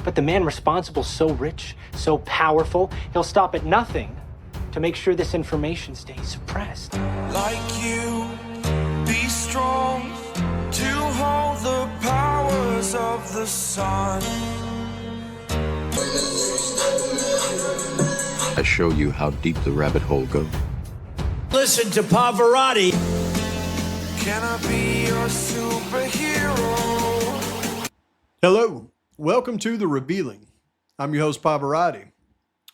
But the man responsible is so rich, so powerful, he'll stop at nothing to make sure this information stays suppressed. Like you, be strong to hold the powers of the sun. I show you how deep the rabbit hole goes. Listen to Pavarotti. Can I be your superhero? Hello, welcome to The Revealing. I'm your host, Pavarotti,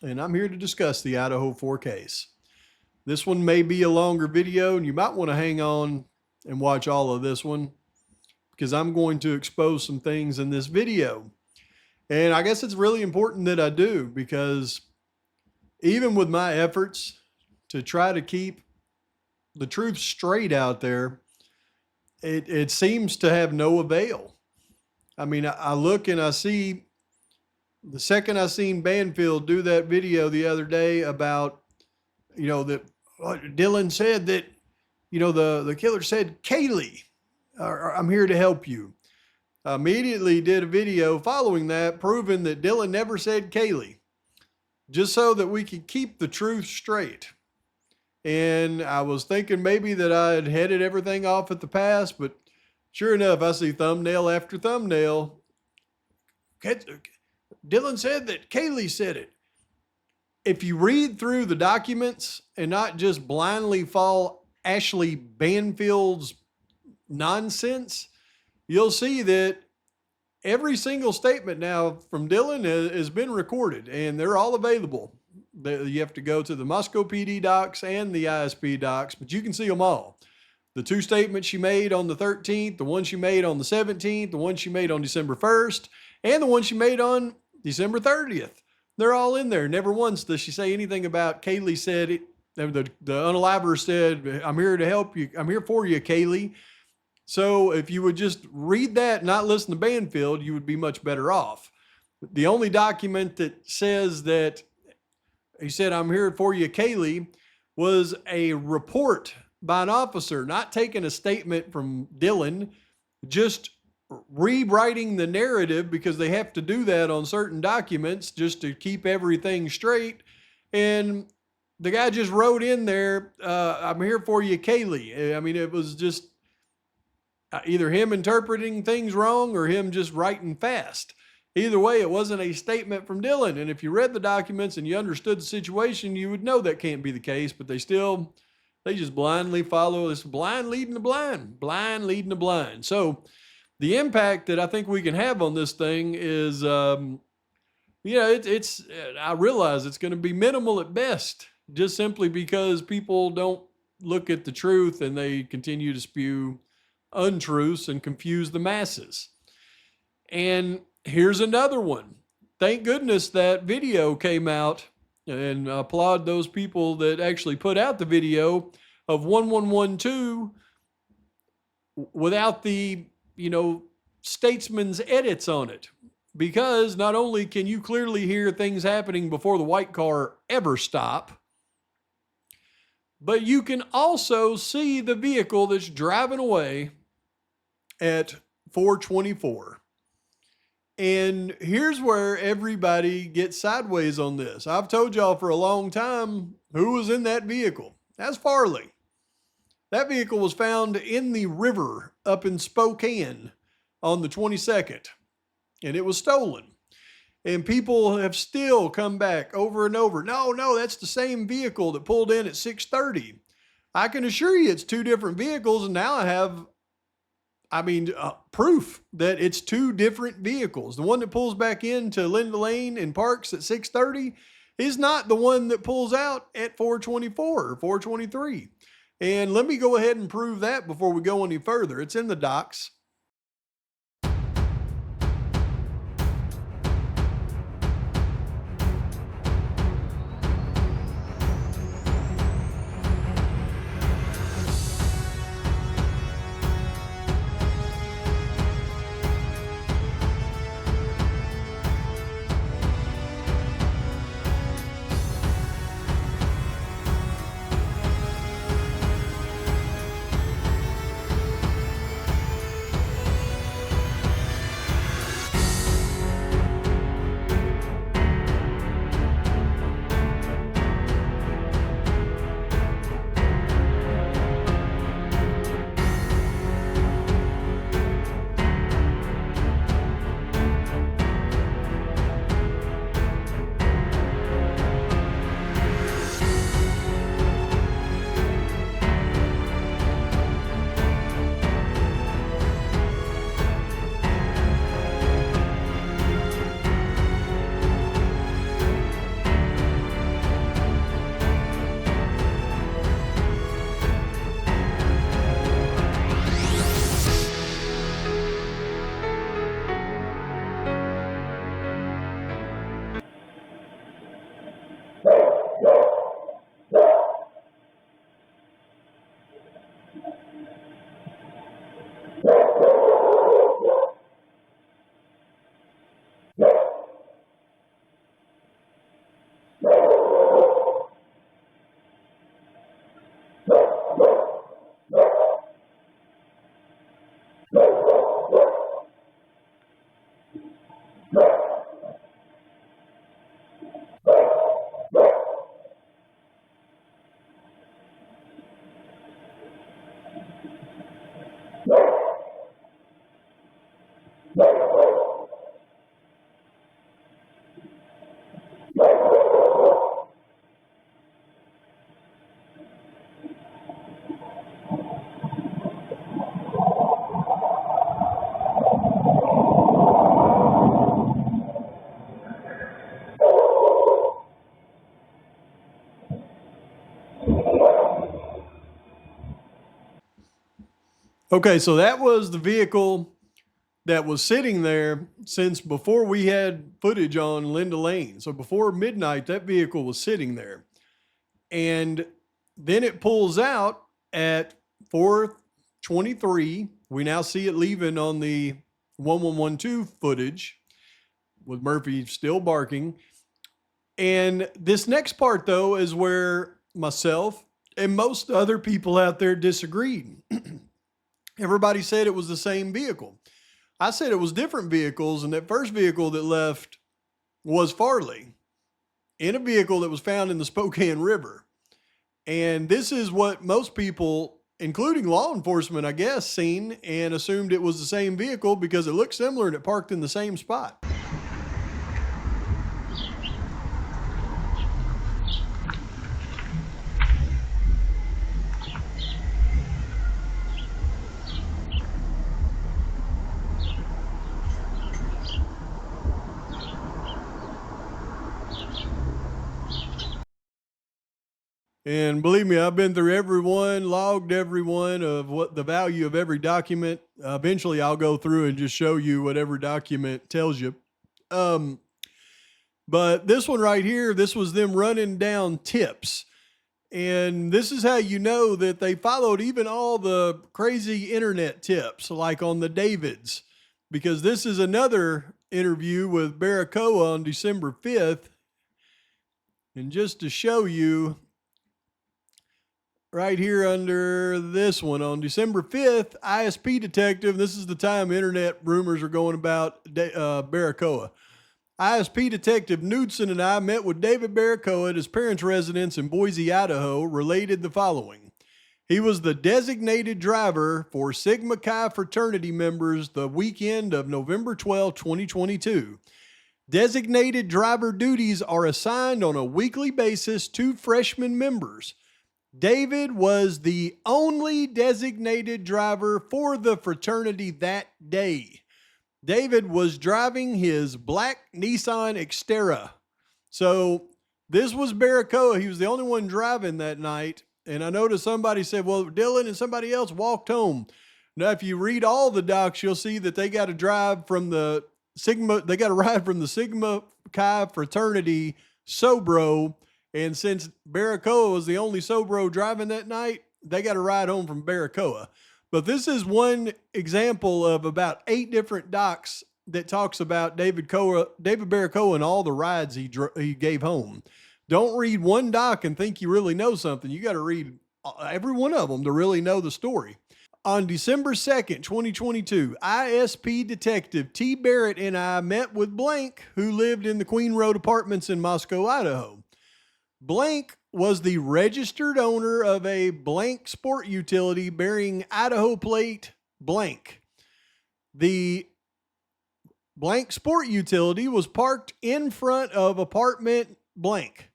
and I'm here to discuss the Idaho 4 case. This one may be a longer video, and you might want to hang on and watch all of this one because I'm going to expose some things in this video. And I guess it's really important that I do, because even with my efforts to try to keep the truth straight out there, it seems to have no avail. I mean, I look and I see, the second I seen Banfield do that video the other day about, that Dylan said that, the killer said, Kaylee, I'm here to help you. I immediately did a video following that, proving that Dylan never said Kaylee, just so that we could keep the truth straight. And I was thinking maybe that I had headed everything off at the pass, but sure enough, I see thumbnail after thumbnail. Dylan said that Kaylee said it. If you read through the documents and not just blindly follow Ashley Banfield's nonsense, you'll see that every single statement now from Dylan has been recorded, and they're all available. You have to go to the Moscow PD docs and the ISP docs, but you can see them all. The two statements she made on the 13th, the one she made on the 17th, the one she made on December 1st, and the one she made on December 30th. They're all in there. Never once does she say anything about Kaylee said it. The unaliver said, I'm here to help you. I'm here for you, Kaylee. So if you would just read that and not listen to Banfield, you would be much better off. The only document that says that he said, I'm here for you, Kaylee, was a report by an officer, not taking a statement from Dylan, just rewriting the narrative, because they have to do that on certain documents just to keep everything straight. And the guy just wrote in there, I'm here for you, Kaylee. I mean, it was just either him interpreting things wrong or him just writing fast. Either way, it wasn't a statement from Dylan. And if you read the documents and you understood the situation, you would know that can't be the case, but they just blindly follow this blind leading the blind. So the impact that I think we can have on this thing is, I realize it's going to be minimal at best, just simply because people don't look at the truth and they continue to spew untruths and confuse the masses. And here's another one. Thank goodness that video came out, and I applaud those people that actually put out the video of 1112 without the, statesman's edits on it. Because not only can you clearly hear things happening before the white car ever stop, but you can also see the vehicle that's driving away at 424. And here's where everybody gets sideways on this. I've told y'all for a long time who was in that vehicle. That's Farley. That vehicle was found in the river up in Spokane on the 22nd, and it was stolen. And people have still come back over and over. No, that's the same vehicle that pulled in at 6:30. I can assure you it's two different vehicles, and now I have proof that it's two different vehicles. The one that pulls back into Linda Lane and parks at 6:30 is not the one that pulls out at 424 or 423. And let me go ahead and prove that before we go any further. It's in the docs. Okay, so that was the vehicle that was sitting there since before we had footage on Linda Lane. So before midnight, that vehicle was sitting there. And then it pulls out at 4:23. We now see it leaving on the 1112 footage with Murphy still barking. And this next part, though, is where myself and most other people out there disagreed. Everybody said it was the same vehicle. I said it was different vehicles, and that first vehicle that left was Farley in a vehicle that was found in the Spokane River. And this is what most people, including law enforcement, I guess, seen and assumed it was the same vehicle because it looked similar and it parked in the same spot. And believe me, I've been through every one, logged every one of what the value of every document. Eventually, I'll go through and just show you what every document tells you. But this one right here, this was them running down tips. And this is how you know that they followed even all the crazy internet tips, like on the Davids, because this is another interview with Baracoa on December 5th. And just to show you, right here under this one, on December 5th, ISP detective, this is the time internet rumors are going about Baracoa. ISP detective Knudsen and I met with David Baracoa at his parents' residence in Boise, Idaho, related the following. He was the designated driver for Sigma Chi fraternity members the weekend of November 12, 2022. Designated driver duties are assigned on a weekly basis to freshman members. David was the only designated driver for the fraternity that day. David was driving his black Nissan Xterra. So this was Baracoa. He was the only one driving that night. And I noticed somebody said, well, Dylan and somebody else walked home. Now, if you read all the docs, you'll see that they got to drive from the they got to ride from the Sigma Chi fraternity Sobro. And since Baracoa was the only Sobro driving that night, they got to ride home from Baracoa. But this is one example of about 8 different docs that talks about David Baracoa and all the rides he gave home. Don't read one doc and think you really know something. You got to read every one of them to really know the story. On December 2nd, 2022, ISP detective T. Barrett and I met with Blank, who lived in the Queen Road Apartments in Moscow, Idaho. Blank was the registered owner of a blank sport utility bearing Idaho plate blank. The blank sport utility was parked in front of apartment blank.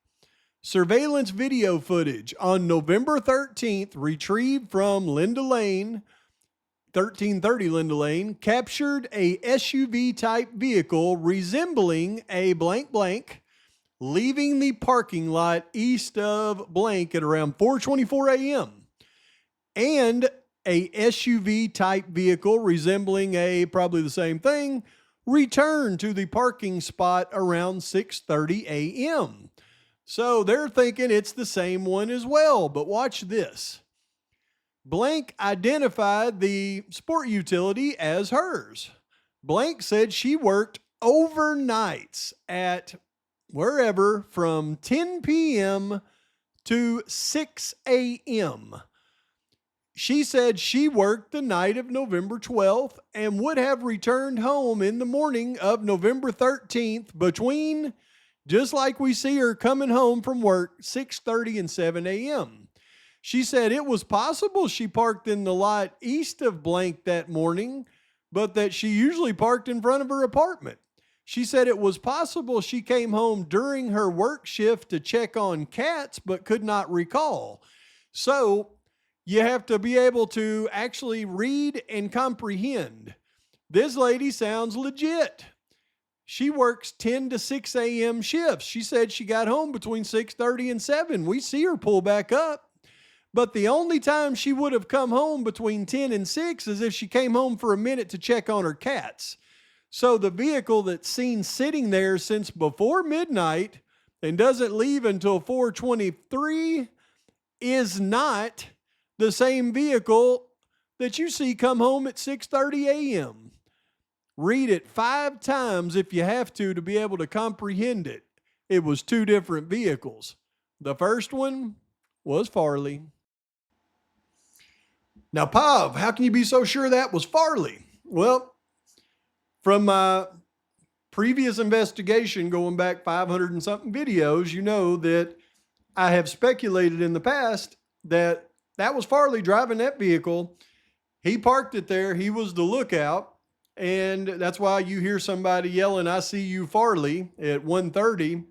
Surveillance video footage on November 13th, retrieved from Linda Lane, 1330 Linda Lane, captured a SUV type vehicle resembling a blank blank, leaving the parking lot east of blank at around 4:24 a.m. and a SUV type vehicle resembling probably the same thing returned to the parking spot around 6:30 a.m. So they're thinking it's the same one as well, but watch this. Blank identified the sport utility as hers. Blank said she worked overnights at wherever from 10 p.m. to 6 a.m. she said she worked the night of November 12th and would have returned home in the morning of November 13th between, just like we see her coming home from work, 6:30 and 7 a.m. She said it was possible she parked in the lot east of blank that morning, but that she usually parked in front of her apartment. She said it was possible she came home during her work shift to check on cats, but could not recall. So you have to be able to actually read and comprehend. This lady sounds legit. She works 10 to 6 a.m. shifts. She said she got home between 6:30 and 7. We see her pull back up. But the only time she would have come home between 10 and 6 is if she came home for a minute to check on her cats. So the vehicle that's seen sitting there since before midnight and doesn't leave until 4:23 is not the same vehicle that you see come home at 6:30 a.m. Read it 5 times if you have to be able to comprehend it. It was 2 different vehicles. The first one was Farley. Now, Pav, how can you be so sure that was Farley? Well, from my previous investigation going back 500 and something videos, you know that I have speculated in the past that that was Farley driving that vehicle. He parked it there. He was the lookout. And that's why you hear somebody yelling, "I see you, Farley," at 1:30.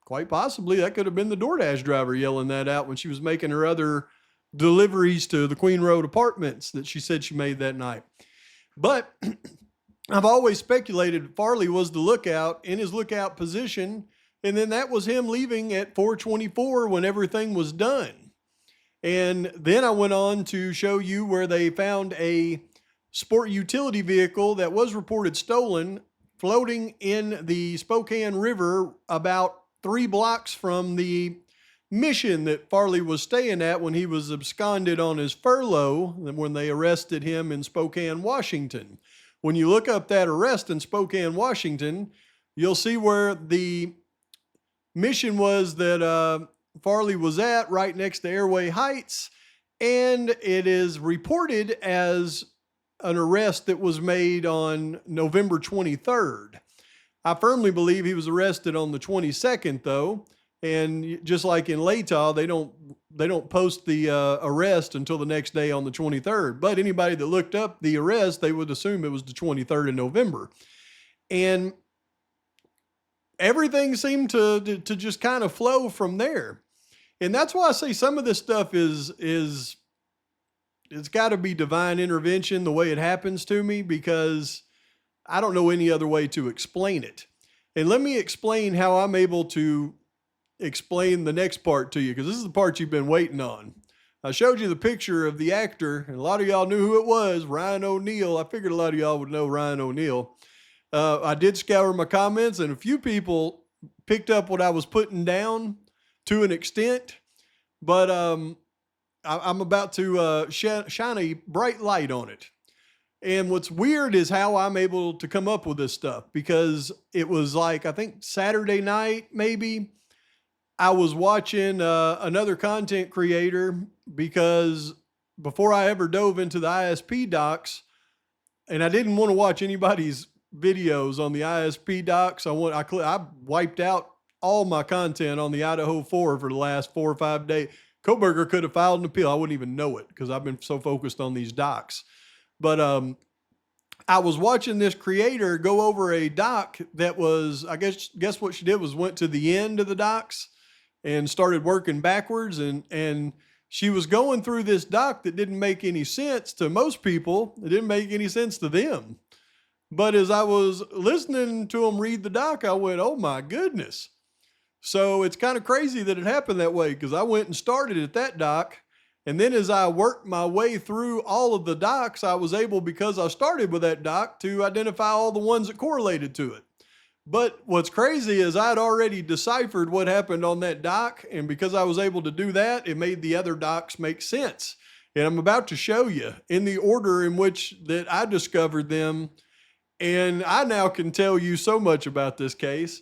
Quite possibly that could have been the DoorDash driver yelling that out when she was making her other deliveries to the Queen Road apartments that she said she made that night. But I've always speculated Farley was the lookout in his lookout position, and then that was him leaving at 4:24 when everything was done. And then I went on to show you where they found a sport utility vehicle that was reported stolen floating in the Spokane River about 3 blocks from the mission that Farley was staying at when he was absconded on his furlough when they arrested him in Spokane, Washington. When you look up that arrest in Spokane, Washington, you'll see where the mission was that Farley was at, right next to Airway Heights, and it is reported as an arrest that was made on November 23rd. I firmly believe he was arrested on the 22nd, though. And just like in Latah, they don't post the arrest until the next day on the 23rd. But anybody that looked up the arrest, they would assume it was the 23rd of November. And everything seemed to just kind of flow from there. And that's why I say some of this stuff is it's got to be divine intervention the way it happens to me, because I don't know any other way to explain it. And let me explain how I'm able to explain the next part to you, because this is the part you've been waiting on. I showed you the picture of the actor, and a lot of y'all knew who it was, Ryan Oneil. I figured a lot of y'all would know Ryan Oneil. I did scour my comments, and a few people picked up what I was putting down to an extent, but I'm about to shine a bright light on it. And what's weird is how I'm able to come up with this stuff, because it was like, I think Saturday night, maybe, I was watching another content creator, because before I ever dove into the ISP docs, and I didn't want to watch anybody's videos on the ISP docs, I wiped out all my content on the Idaho 4 for the last 4 or 5 days. Koberger could have filed an appeal. I wouldn't even know it because I've been so focused on these docs. But I was watching this creator go over a doc that was, I guess what she did was went to the end of the docs and started working backwards. And she was going through this doc that didn't make any sense to most people. It didn't make any sense to them. But as I was listening to them read the doc, I went, oh my goodness. So it's kind of crazy that it happened that way, because I went and started at that doc. And then as I worked my way through all of the docs, I was able, because I started with that doc, to identify all the ones that correlated to it. But what's crazy is I'd already deciphered what happened on that doc. And because I was able to do that, it made the other docs make sense. And I'm about to show you in the order in which that I discovered them. And I now can tell you so much about this case.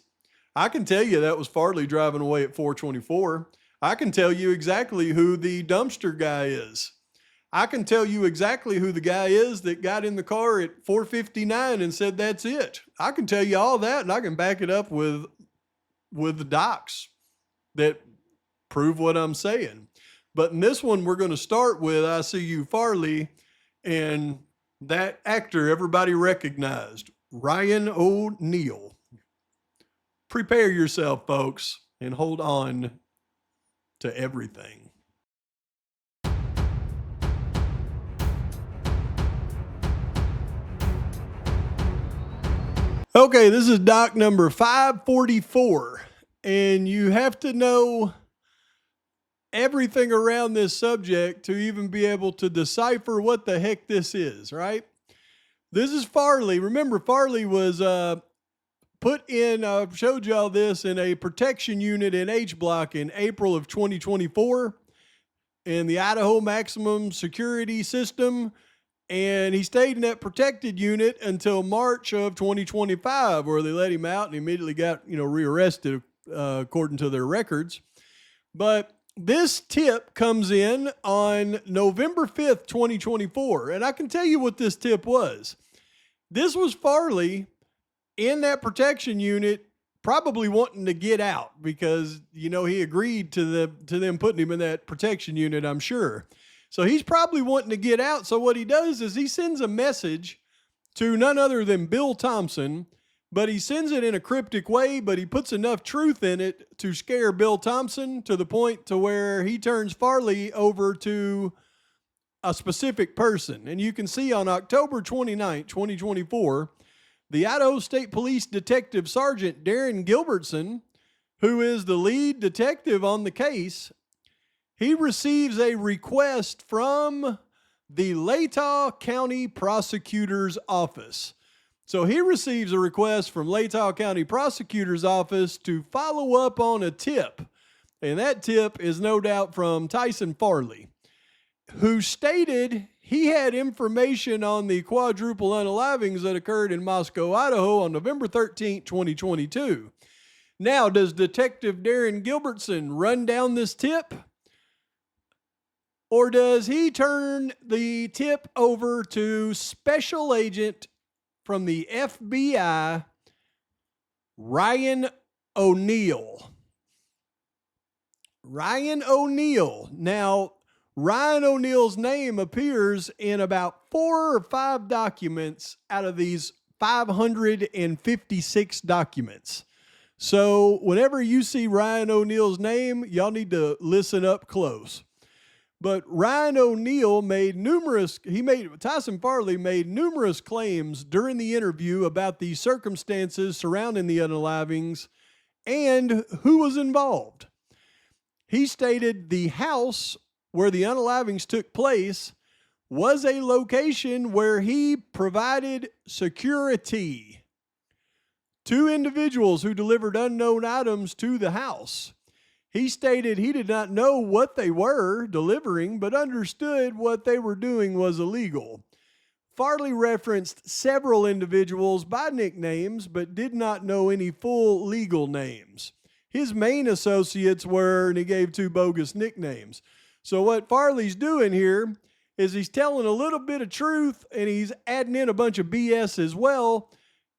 I can tell you that was Farley driving away at 4:24. I can tell you exactly who the dumpster guy is. I can tell you exactly who the guy is that got in the car at 4:59 and said that's it. I can tell you all that, and I can back it up with the docs that prove what I'm saying. But in this one, we're going to start with I See You Farley and that actor everybody recognized, Ryan Oneil. Prepare yourself, folks, and hold on to everything. Okay, this is doc number 544, and you have to know everything around this subject to even be able to decipher what the heck this is, right? This is Farley. Remember, Farley was put in, showed y'all this, in a protection unit in H-Block in April of 2024 in the Idaho Maximum Security System. And he stayed in that protected unit until March of 2025, where they let him out and immediately got, rearrested, according to their records. But this tip comes in on November 5th, 2024. And I can tell you what this tip was. This was Farley in that protection unit, probably wanting to get out because, he agreed to them putting him in that protection unit, I'm sure. So he's probably wanting to get out. So what he does is he sends a message to none other than Bill Thompson, but he sends it in a cryptic way, but he puts enough truth in it to scare Bill Thompson to the point to where he turns Farley over to a specific person. And you can see on October 29th, 2024, the Idaho State Police Detective Sergeant Darren Gilbertson, who is the lead detective on the case, he receives a request from the Latah County Prosecutor's Office. So he receives a request from Latah County Prosecutor's Office to follow up on a tip. And that tip is no doubt from Tyson Farley, who stated he had information on the quadruple unalivings that occurred in Moscow, Idaho on November 13, 2022. Now, does Detective Darren Gilbertson run down this tip? Or does he turn the tip over to Special Agent from the FBI, Ryan Oneil? Ryan Oneil. Now, Ryan Oneil's name appears in about 4 or 5 documents out of these 556 documents. So whenever you see Ryan Oneil's name, y'all need to listen up close. But Ryan Oneil Tyson Farley made numerous claims during the interview about the circumstances surrounding the unalivings and who was involved. He stated the house where the unalivings took place was a location where he provided security. 2 individuals who delivered unknown items to the house. He stated he did not know what they were delivering, but understood what they were doing was illegal. Farley referenced several individuals by nicknames, but did not know any full legal names. His main associates were, and he gave 2 bogus nicknames. So what Farley's doing here is he's telling a little bit of truth, and he's adding in a bunch of BS as well.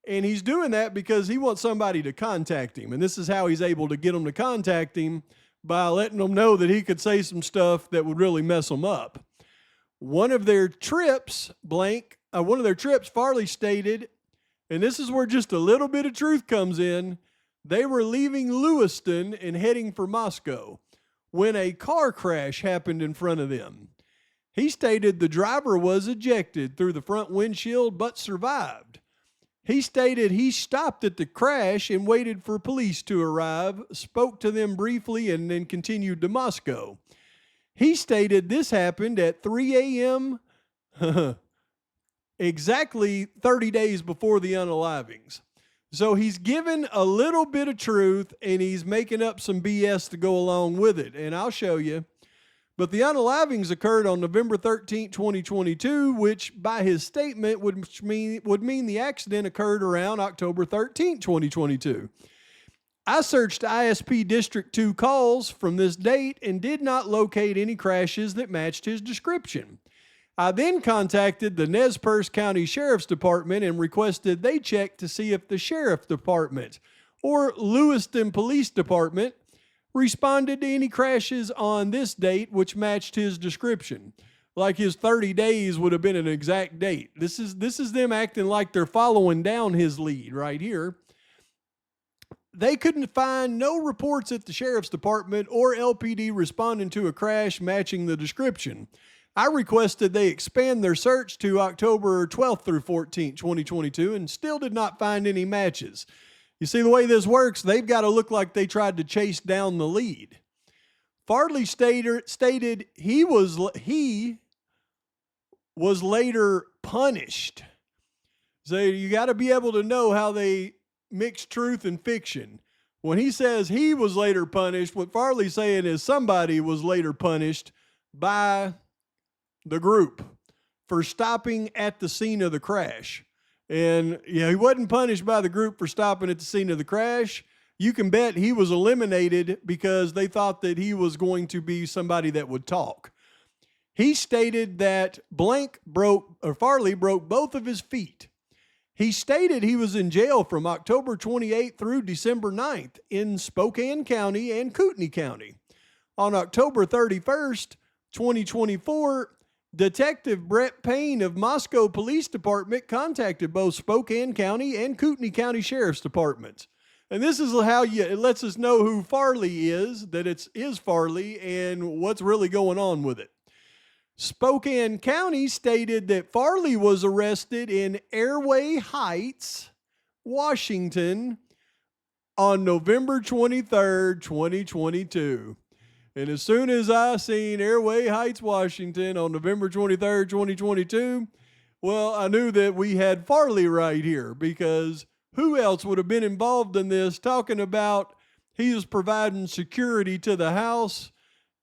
And he's doing that because he wants somebody to contact him. And this is how he's able to get them to contact him, by letting them know that he could say some stuff that would really mess them up. One of their trips, Farley stated, and this is where just a little bit of truth comes in, they were leaving Lewiston and heading for Moscow when a car crash happened in front of them. He stated the driver was ejected through the front windshield but survived. He stated he stopped at the crash and waited for police to arrive, spoke to them briefly, and then continued to Moscow. He stated this happened at 3 a.m., exactly 30 days before the unalivings. So he's given a little bit of truth, and he's making up some BS to go along with it, and I'll show you. But the unalivings occurred on November 13, 2022, which by his statement would mean the accident occurred around October 13, 2022. I searched ISP District 2 calls from this date and did not locate any crashes that matched his description. I then contacted the Nez Perce County Sheriff's Department and requested they check to see if the Sheriff Department or Lewiston Police Department responded to any crashes on this date which matched his description. Like his 30 days would have been an exact date. This is them acting like they're following down his lead right here. They couldn't find no reports at the Sheriff's Department or LPD responding to a crash matching the description. I requested they expand their search to October 12th through 14th, 2022, and still did not find any matches. You see, the way this works, they've got to look like they tried to chase down the lead. Farley stated he was later punished. So you got to be able to know how they mix truth and fiction. When he says he was later punished, what Farley's saying is somebody was later punished by the group for stopping at the scene of the crash. And he wasn't punished by the group for stopping at the scene of the crash. You can bet he was eliminated because they thought that he was going to be somebody that would talk. He stated that Farley broke both of his feet. He stated he was in jail from October 28th through December 9th in Spokane County and Kootenai County. On October 31st, 2024, Detective Brett Payne of Moscow Police Department contacted both Spokane County and Kootenai County Sheriff's Departments. And this is how it lets us know who Farley is, that it is Farley, and what's really going on with it. Spokane County stated that Farley was arrested in Airway Heights, Washington, on November 23rd, 2022. And as soon as I seen Airway Heights, Washington on November 23rd, 2022, well, I knew that we had Farley right here, because who else would have been involved in this, talking about he was providing security to the house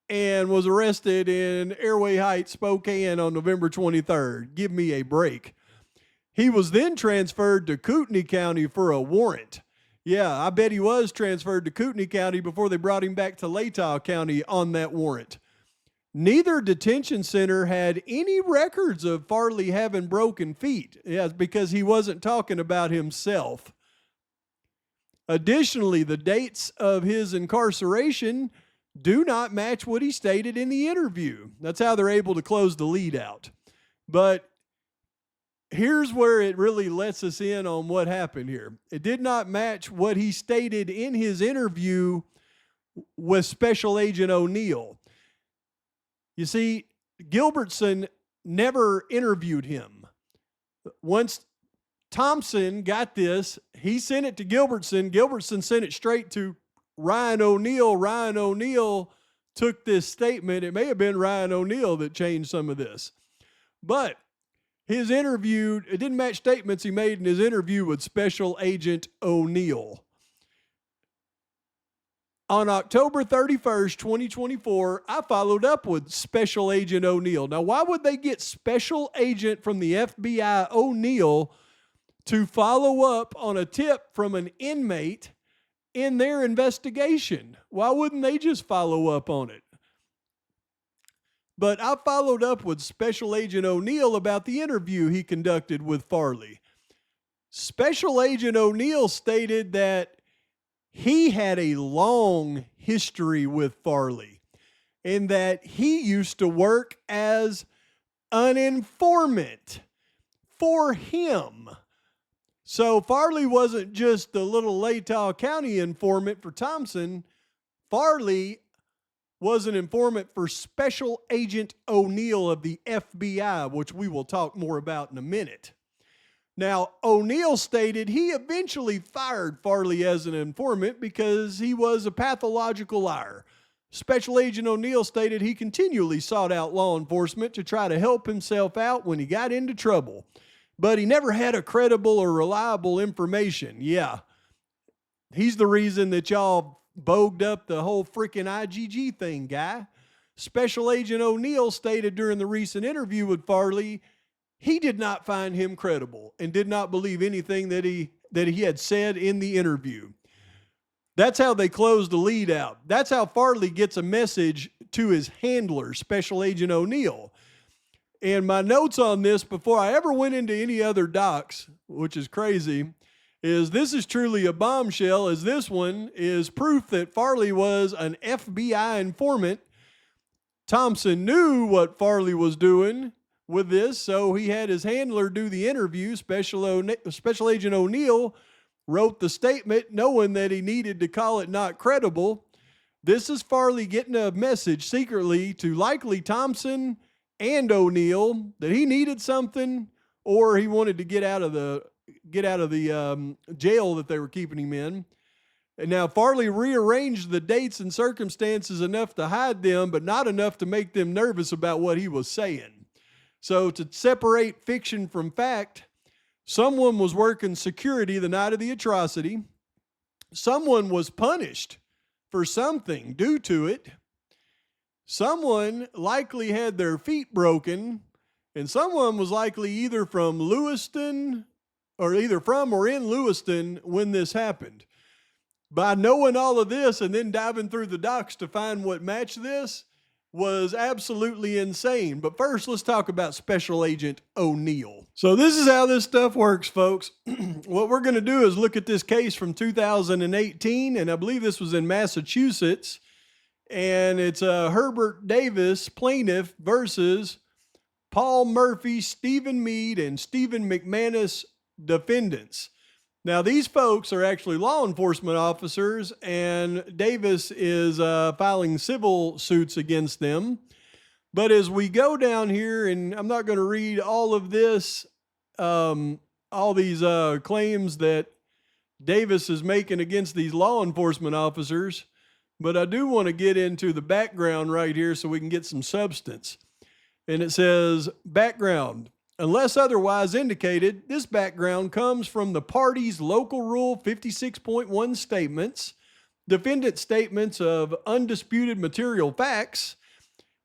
and was arrested in Airway Heights, Spokane on November 23rd. Give me a break. He was then transferred to Kootenai County for a warrant. Yeah, I bet he was transferred to Kootenai County before they brought him back to Latah County on that warrant. Neither detention center had any records of Farley having broken feet. Yeah, because he wasn't talking about himself. Additionally, the dates of his incarceration do not match what he stated in the interview. That's how they're able to close the lead out. But here's where it really lets us in on what happened here. It did not match what he stated in his interview with Special Agent Oneil. You see, Gilbertson never interviewed him. Once Thompson got this, he sent it to Gilbertson. Gilbertson sent it straight to Ryan Oneil. Ryan Oneil took this statement. It may have been Ryan Oneil that changed some of this. But his interview, it didn't match statements he made in his interview with Special Agent Oneil. On October 31st, 2024, I followed up with Special Agent Oneil. Now, why would they get Special Agent from the FBI Oneil to follow up on a tip from an inmate in their investigation? Why wouldn't they just follow up on it? But I followed up with Special Agent Oneil about the interview he conducted with Farley. Special Agent Oneil stated that he had a long history with Farley and that he used to work as an informant for him. So Farley wasn't just the little Latah County informant for Thompson. Farley was an informant for Special Agent Oneil of the FBI, which we will talk more about in a minute. Now, Oneil stated he eventually fired Farley as an informant because he was a pathological liar. Special Agent Oneil stated he continually sought out law enforcement to try to help himself out when he got into trouble, but he never had a credible or reliable information. Yeah, he's the reason that y'all bogged up the whole freaking IGG thing, guy. Special Agent Oneil stated during the recent interview with Farley he did not find him credible and did not believe anything that he had said in the interview. That's how they close the lead out. That's how Farley gets a message to his handler, Special Agent Oneil. And my notes on this before I ever went into any other docs, which is crazy, is this is truly a bombshell, as this one is proof that Farley was an FBI informant. Thompson knew what Farley was doing with this, so he had his handler do the interview. Special Agent Oneil wrote the statement knowing that he needed to call it not credible. This is Farley getting a message secretly to likely Thompson and Oneil that he needed something, or he wanted to get out of the jail that they were keeping him in. And now Farley rearranged the dates and circumstances enough to hide them, but not enough to make them nervous about what he was saying. So to separate fiction from fact, someone was working security the night of the atrocity. Someone was punished for something due to it. Someone likely had their feet broken, and someone was likely either from Lewiston or in Lewiston when this happened. By knowing all of this and then diving through the docs to find what matched this was absolutely insane. But first, let's talk about Special Agent Oneil. So this is how this stuff works, folks. What we're going to do is look at this case from 2018, and I believe this was in Massachusetts. And it's Herbert Davis, plaintiff, versus Paul Murphy, Stephen Meade, and Stephen McManus, defendants. Now, these folks are actually law enforcement officers, and Davis is filing civil suits against them. But as we go down here, and I'm not going to read all of this, all these claims that Davis is making against these law enforcement officers, but I do want to get into the background right here so we can get some substance. And it says, background. Unless otherwise indicated, this background comes from the party's local rule 56.1 statements, defendant statements of undisputed material facts,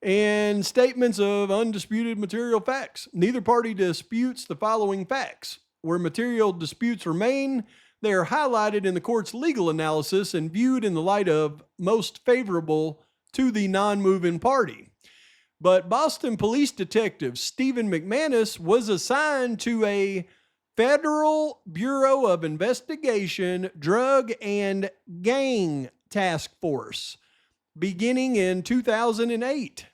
and statements of undisputed material facts. Neither party disputes the following facts. Where material disputes remain, they are highlighted in the court's legal analysis and viewed in the light of most favorable to the non-moving party. But Boston Police Detective Stephen McManus was assigned to a Federal Bureau of Investigation Drug and Gang Task Force beginning in 2008.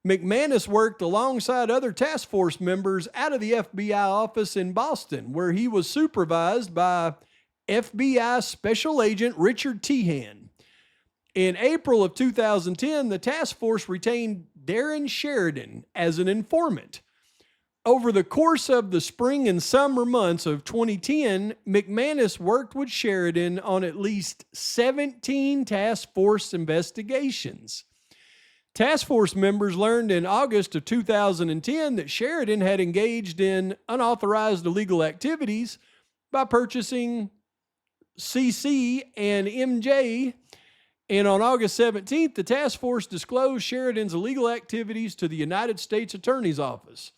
McManus worked alongside other task force members out of the FBI office in Boston, where he was supervised by FBI Special Agent Richard Tehan. In April of 2010, the task force retained Darren Sheridan as an informant. Over the course of the spring and summer months of 2010, McManus worked with Sheridan on at least 17 task force investigations. Task force members learned in August of 2010 that Sheridan had engaged in unauthorized illegal activities by purchasing CC and MJ. And on August 17th, the task force disclosed Sheridan's illegal activities to the United States Attorney's Office.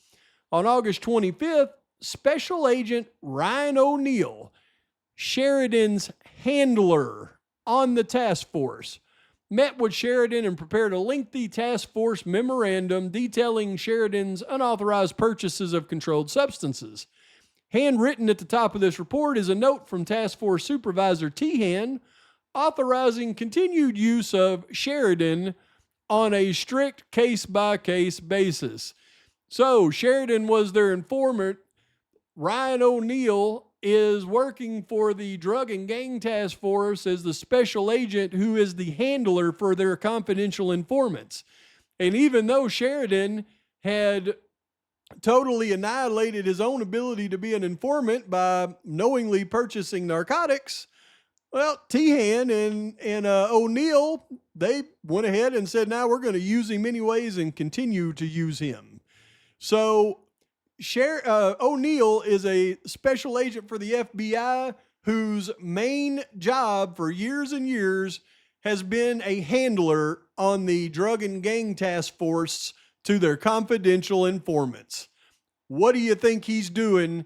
On August 25th, Special Agent Ryan Oneil, Sheridan's handler on the task force, met with Sheridan and prepared a lengthy task force memorandum detailing Sheridan's unauthorized purchases of controlled substances. Handwritten at the top of this report is a note from Task Force Supervisor Tehan, authorizing continued use of Sheridan on a strict case-by-case basis. So Sheridan was their informant. Ryan Oneil is working for the Drug and Gang Task Force as the special agent who is the handler for their confidential informants. And even though Sheridan had totally annihilated his own ability to be an informant by knowingly purchasing narcotics, well, Tehan and Oneil, they went ahead and said, now we're going to use him anyways and continue to use him. So Oneil is a special agent for the FBI whose main job for years and years has been a handler on the Drug and Gang Task Force to their confidential informants. What do you think he's doing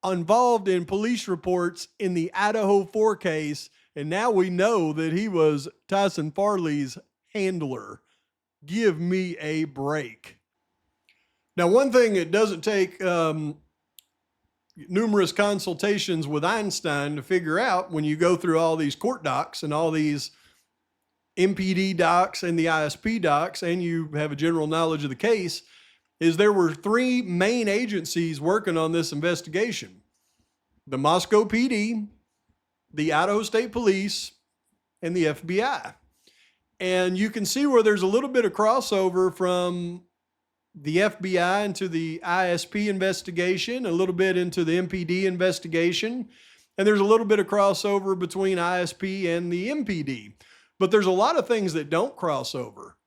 involved in police reports in the Idaho 4 case And now we know that he was Tyson Farley's handler. Give me a break. Now, one thing it doesn't take numerous consultations with Einstein to figure out when you go through all these court docs and all these MPD docs and the ISP docs, and you have a general knowledge of the case, is there were three main agencies working on this investigation: the Moscow PD, the Idaho State Police, and the FBI. And you can see where there's a little bit of crossover from the FBI into the ISP investigation, a little bit into the MPD investigation, and there's a little bit of crossover between ISP and the MPD. But there's a lot of things that don't cross over.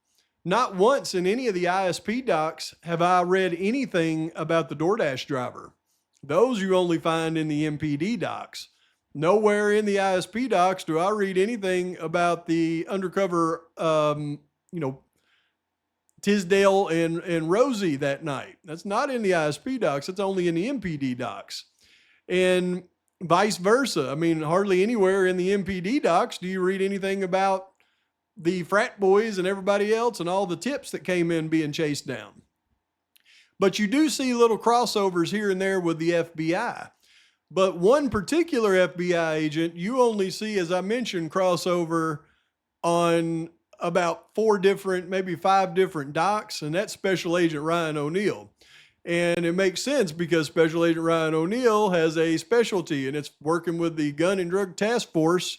Not once in any of the ISP docs have I read anything about the DoorDash driver. Those you only find in the MPD docs. Nowhere in the ISP docs do I read anything about the undercover, Tisdale and Rosie that night. That's not in the ISP docs. It's only in the MPD docs. And vice versa. I mean, hardly anywhere in the MPD docs do you read anything about the frat boys and everybody else and all the tips that came in being chased down. But you do see little crossovers here and there with the FBI. But one particular FBI agent, you only see, as I mentioned, crossover on about 4 different, maybe 5 different docs, and that's Special Agent Ryan Oneil. And it makes sense because Special Agent Ryan Oneil has a specialty, and it's working with the Gun and Drug Task Force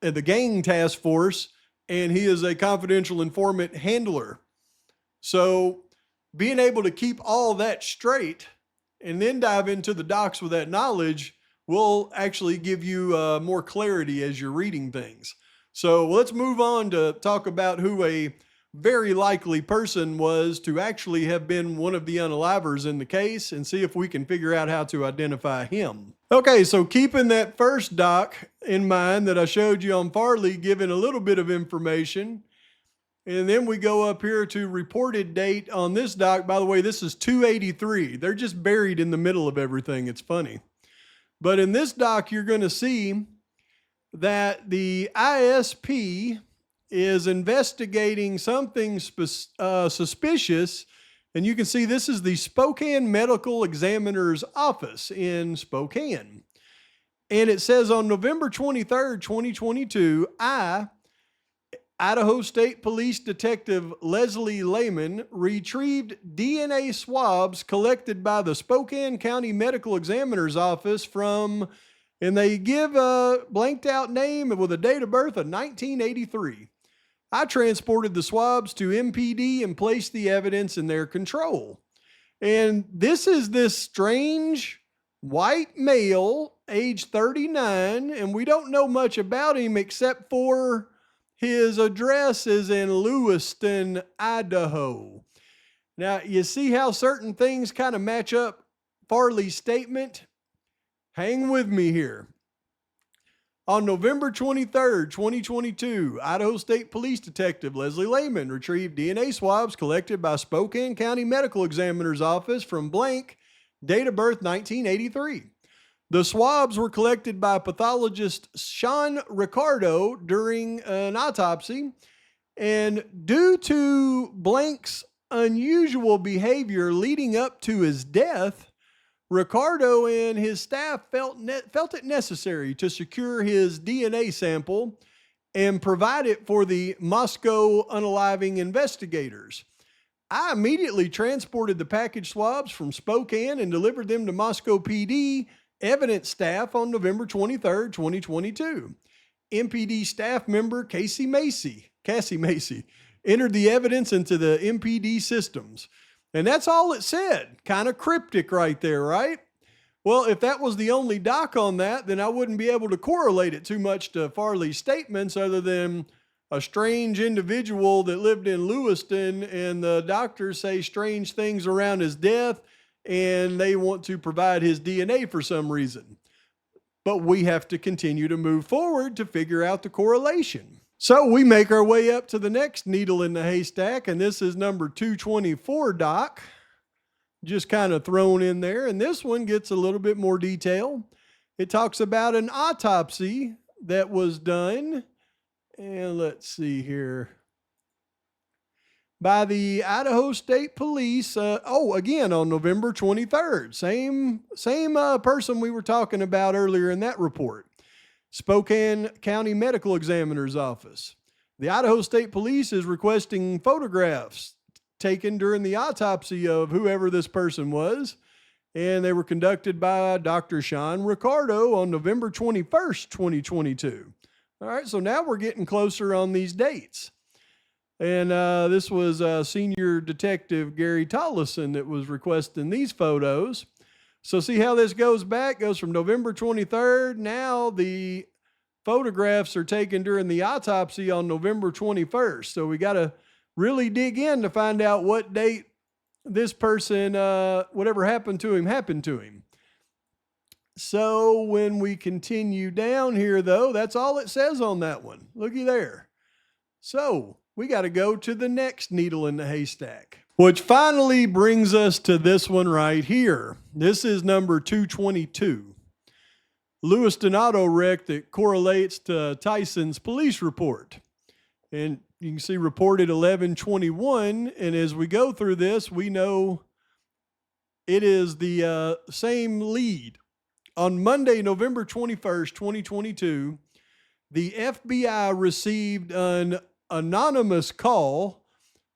and the Gang Task Force, and he is a confidential informant handler. So being able to keep all that straight and then dive into the docs with that knowledge will actually give you more clarity as you're reading things. So let's move on to talk about who a very likely person was to actually have been one of the unalivers in the case and see if we can figure out how to identify him. Okay, so keeping that first doc in mind that I showed you on Farley, giving a little bit of information, and then we go up here to reported date on this doc. By the way, this is 283. They're just buried in the middle of everything. It's funny. But in this doc, you're going to see that the ISP is investigating something suspicious. And you can see this is the Spokane Medical Examiner's Office in Spokane. And it says on November 23rd, 2022, Idaho State Police Detective Leslie Lehman retrieved DNA swabs collected by the Spokane County Medical Examiner's Office from, and they give a blanked out name with a date of birth of 1983. I transported the swabs to MPD and placed the evidence in their control. And this is this strange white male, age 39, and we don't know much about him except for his address is in Lewiston, Idaho. Now, you see how certain things kind of match up Farley's statement? Hang with me here. On November 23rd, 2022, Idaho State Police Detective Leslie Lehman retrieved DNA swabs collected by Spokane County Medical Examiner's Office from blank, date of birth 1983. The swabs were collected by pathologist Sean Ricardo during an autopsy, and due to blank's unusual behavior leading up to his death, Ricardo and his staff felt it necessary to secure his DNA sample and provide it for the Moscow unaliving investigators. I immediately transported the package swabs from Spokane and delivered them to Moscow PD evidence staff on November 23rd, 2022. MPD staff member Cassie Macy entered the evidence into the MPD systems. And that's all it said. Kind of cryptic right there, right? Well, if that was the only doc on that, then I wouldn't be able to correlate it too much to Farley's statements other than a strange individual that lived in Lewiston and the doctors say strange things around his death and they want to provide his DNA for some reason. But we have to continue to move forward to figure out the correlation. So we make our way up to the next needle in the haystack, and this is number 224 doc, just kind of thrown in there. And this one gets a little bit more detail. It talks about an autopsy that was done, and let's see here, by the Idaho State Police. Again, on November 23rd. Same person we were talking about earlier in that report. Spokane County Medical Examiner's Office. The Idaho State Police is requesting photographs taken during the autopsy of whoever this person was, and they were conducted by Dr. Sean Ricardo on November 21st, 2022. All right, so now we're getting closer on these dates. And this was Senior Detective Gary Tollison that was requesting these photos. So see how this goes back? Goes from November 23rd. Now the photographs are taken during the autopsy on November 21st. So we got to really dig in to find out what date this person, whatever happened to him. So when we continue down here, though, that's all it says on that one. Looky there. So we got to go to the next needle in the haystack, which finally brings us to this one right here. This is number 222. Lewiston auto wreck that correlates to Tyson's police report. And you can see reported 11/21. And as we go through this, we know it is the same lead. On Monday, November 21st, 2022, the FBI received an anonymous call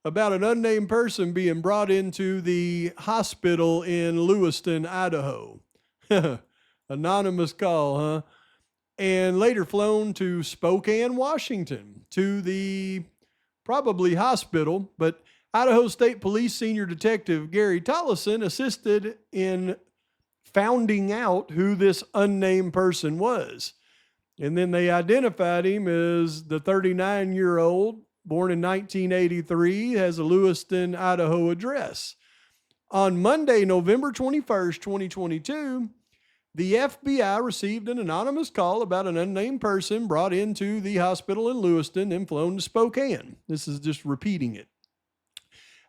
about an unnamed person being brought into the hospital in Lewiston, Idaho. Anonymous call, huh? And later flown to Spokane, Washington, to the probably hospital. But Idaho State Police Senior Detective Gary Tollison assisted in finding out who this unnamed person was. And then they identified him as the 39-year-old, born in 1983, has a Lewiston, Idaho address. On Monday, November 21st, 2022, the FBI received an anonymous call about an unnamed person brought into the hospital in Lewiston and flown to Spokane. This is just repeating it.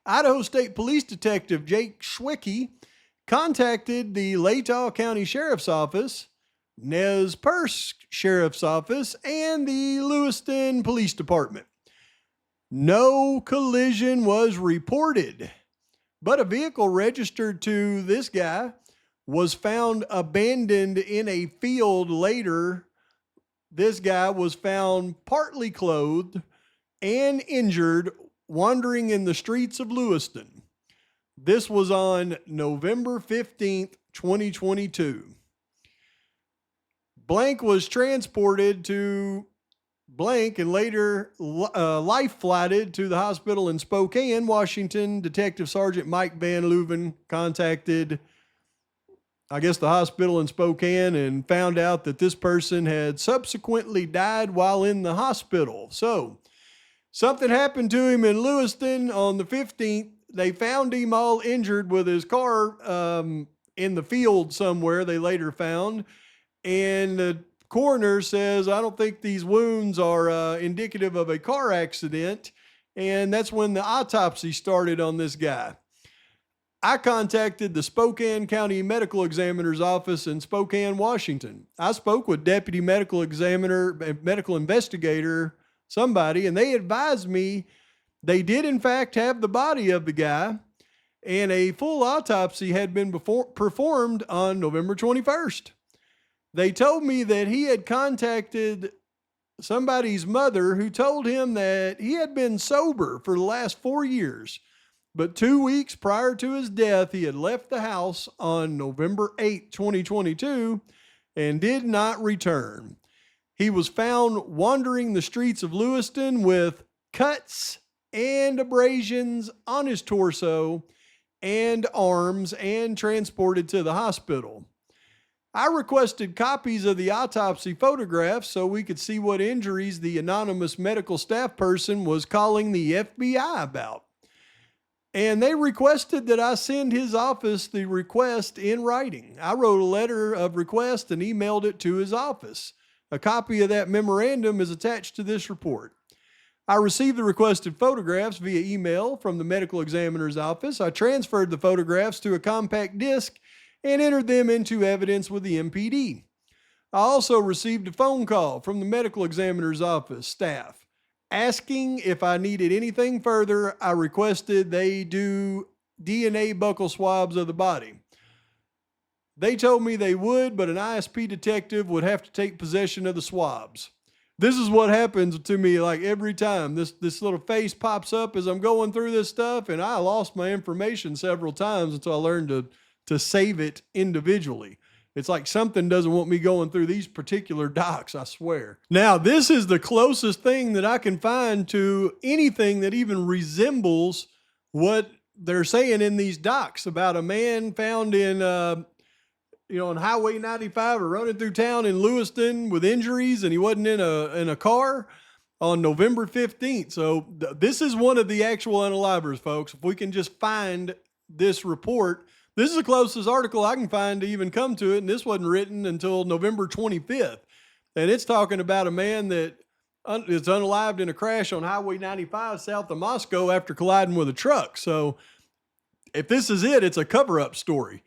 Idaho State Police Detective Jake Schwicky contacted the Latah County Sheriff's Office, Nez Perce Sheriff's Office, and the Lewiston Police Department. No collision was reported, but a vehicle registered to this guy was found abandoned in a field later. This guy was found partly clothed and injured wandering in the streets of Lewiston. This was on November 15th, 2022. Blank was transported to Blank and later life flighted to the hospital in Spokane, Washington. Detective Sergeant Mike Van Leuven contacted, I guess, the hospital in Spokane and found out that this person had subsequently died while in the hospital. So something happened to him in Lewiston on the 15th. They found him all injured with his car in the field somewhere, they later found. And the coroner says, I don't think these wounds are indicative of a car accident. And that's when the autopsy started on this guy. I contacted the Spokane County Medical Examiner's Office in Spokane, Washington. I spoke with Deputy Medical Examiner, Medical Investigator, somebody, and they advised me they did in fact have the body of the guy, and a full autopsy had been performed on November 21st. They told me that he had contacted somebody's mother who told him that he had been sober for the last 4 years. But 2 weeks prior to his death, he had left the house on November 8, 2022, and did not return. He was found wandering the streets of Lewiston with cuts and abrasions on his torso and arms and transported to the hospital. I requested copies of the autopsy photographs so we could see what injuries the anonymous medical staff person was calling the FBI about. And they requested that I send his office the request in writing. I wrote a letter of request and emailed it to his office. A copy of that memorandum is attached to this report. I received the requested photographs via email from the medical examiner's office. I transferred the photographs to a compact disc and entered them into evidence with the MPD. I also received a phone call from the medical examiner's office staff asking if I needed anything further. I requested they do DNA buccal swabs of the body. They told me they would, but an ISP detective would have to take possession of the swabs. This is what happens to me like every time. This little face pops up as I'm going through this stuff, and I lost my information several times until I learned to save it individually. It's like something doesn't want me going through these particular docs, I swear. Now, this is the closest thing that I can find to anything that even resembles what they're saying in these docs about a man found in, on Highway 95 or running through town in Lewiston with injuries, and he wasn't in a car on November 15th. So this is one of the actual unalivers, folks. If we can just find this report, this is the closest article I can find to even come to it, and this wasn't written until November 25th. And it's talking about a man that is unalived in a crash on Highway 95 south of Moscow after colliding with a truck. So if this is it, it's a cover-up story.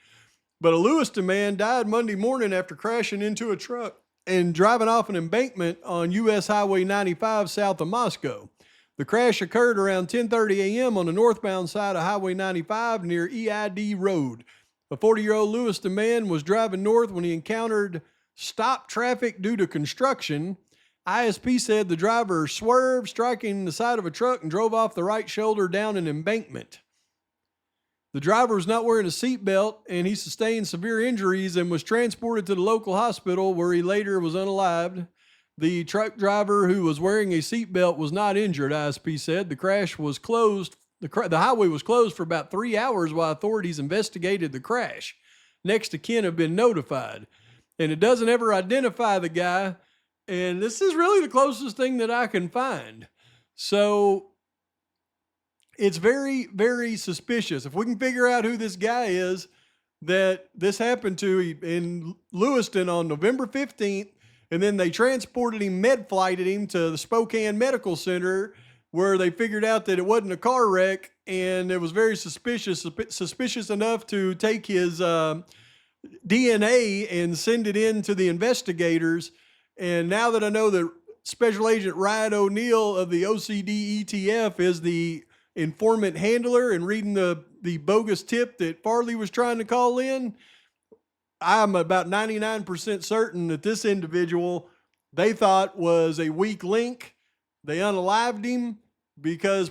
But a Lewiston man died Monday morning after crashing into a truck and driving off an embankment on U.S. Highway 95 south of Moscow. The crash occurred around 10:30 a.m. on the northbound side of Highway 95 near EID Road. A 40-year-old Lewiston man was driving north when he encountered stopped traffic due to construction. ISP said the driver swerved, striking the side of a truck, and drove off the right shoulder down an embankment. The driver was not wearing a seatbelt, and he sustained severe injuries and was transported to the local hospital where he later was unalived. The truck driver who was wearing a seatbelt was not injured, ISP said. The crash was closed. The highway was closed for about 3 hours while authorities investigated the crash. Next of kin have been notified. And it doesn't ever identify the guy. And this is really the closest thing that I can find. So it's very, very suspicious. If we can figure out who this guy is that this happened to in Lewiston on November 15th, and then they transported him, med-flighted him to the Spokane Medical Center where they figured out that it wasn't a car wreck, and it was very suspicious enough to take his DNA and send it in to the investigators. And now that I know that Special Agent Ryan Oneil of the OCD ETF is the informant handler and reading the bogus tip that Farley was trying to call in, I'm about 99% certain that this individual they thought was a weak link. They unalived him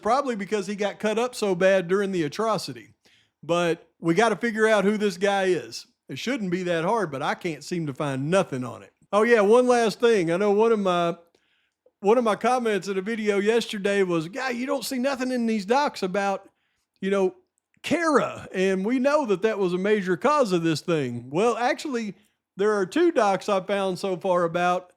probably because he got cut up so bad during the atrocity. But we got to figure out who this guy is. It shouldn't be that hard, but I can't seem to find nothing on it. Oh yeah, one last thing. I know one of my comments in a video yesterday was, "Guy, you don't see nothing in these docs about, Cara," and we know that was a major cause of this thing. Well, actually, there are 2 docs I found so far about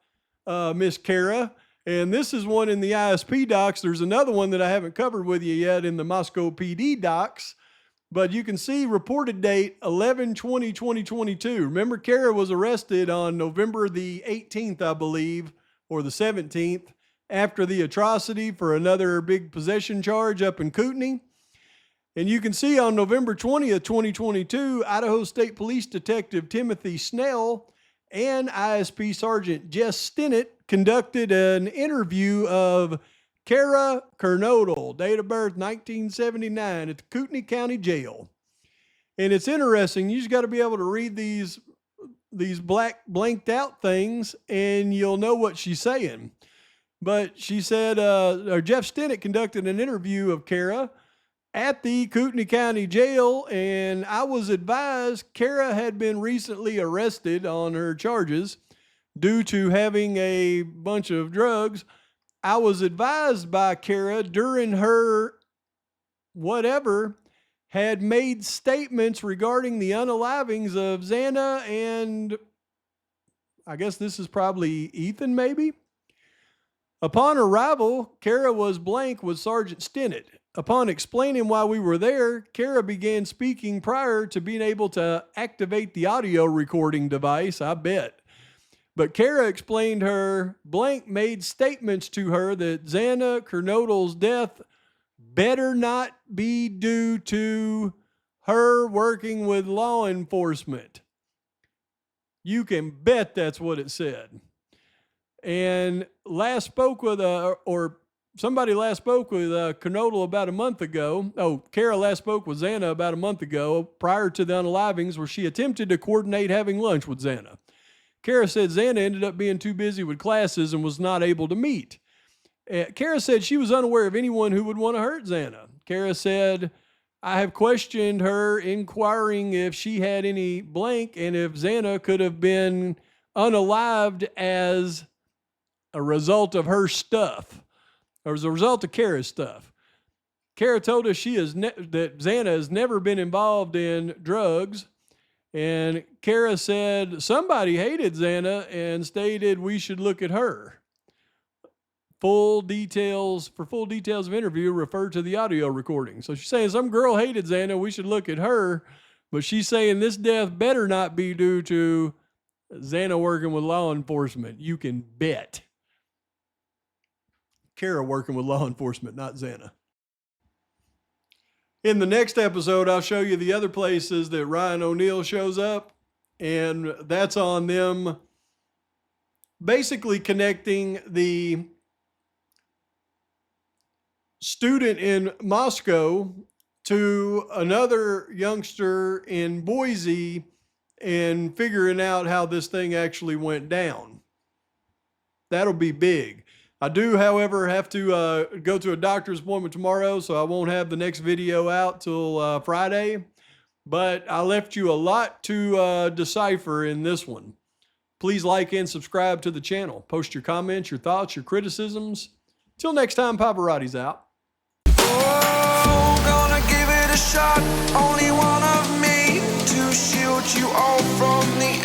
Miss Cara, and this is one in the ISP docs. There's another one that I haven't covered with you yet in the Moscow PD docs, but you can see reported date 11/20/2022. Remember, Cara was arrested on November the 18th, I believe, or the 17th, after the atrocity for another big possession charge up in Kootenai. And you can see on November 20th, 2022, Idaho State Police Detective Timothy Snell and ISP Sergeant Jess Stinnett conducted an interview of Cara Kernodle, date of birth 1979, at the Kootenai County Jail. And it's interesting. You just got to be able to read these black blanked out things and you'll know what she's saying. But she said, Jeff Stinnett conducted an interview of Cara at the Kootenai County Jail, and I was advised Cara had been recently arrested on her charges due to having a bunch of drugs. I was advised by Cara during her whatever had made statements regarding the unalivings of Xana and I guess this is probably Ethan maybe. Upon arrival, Cara was blank with Sergeant Stinnett. Upon explaining why we were there, Cara began speaking prior to being able to activate the audio recording device, I bet. But Cara explained her blank made statements to her that Xana Kernodle's death better not be due to her working with law enforcement. You can bet that's what it said. And last spoke with, somebody last spoke with Kernodle about a month ago. Oh, Cara last spoke with Xana about a month ago prior to the unalivings, where she attempted to coordinate having lunch with Xana. Cara said Xana ended up being too busy with classes and was not able to meet. Cara said she was unaware of anyone who would want to hurt Xana. Cara said, I have questioned her, inquiring if she had any blank and if Xana could have been unalived as a result of her stuff, or as a result of Cara's stuff. Cara told us that Xana has never been involved in drugs. And Cara said somebody hated Xana and stated we should look at her. For full details of interview, refer to the audio recording. So she's saying some girl hated Xana, we should look at her. But she's saying this death better not be due to Xana working with law enforcement. You can bet. Cara working with law enforcement, not Xana. In the next episode, I'll show you the other places that Ryan Oneil shows up, and that's on them basically connecting the student in Moscow to another youngster in Boise and figuring out how this thing actually went down. That'll be big. I do, however, have to go to a doctor's appointment tomorrow, so I won't have the next video out till Friday. But I left you a lot to decipher in this one. Please like and subscribe to the channel. Post your comments, your thoughts, your criticisms. Till next time, Pavarotti's out. Oh, gonna give it a shot. Only one of me to shield you all from the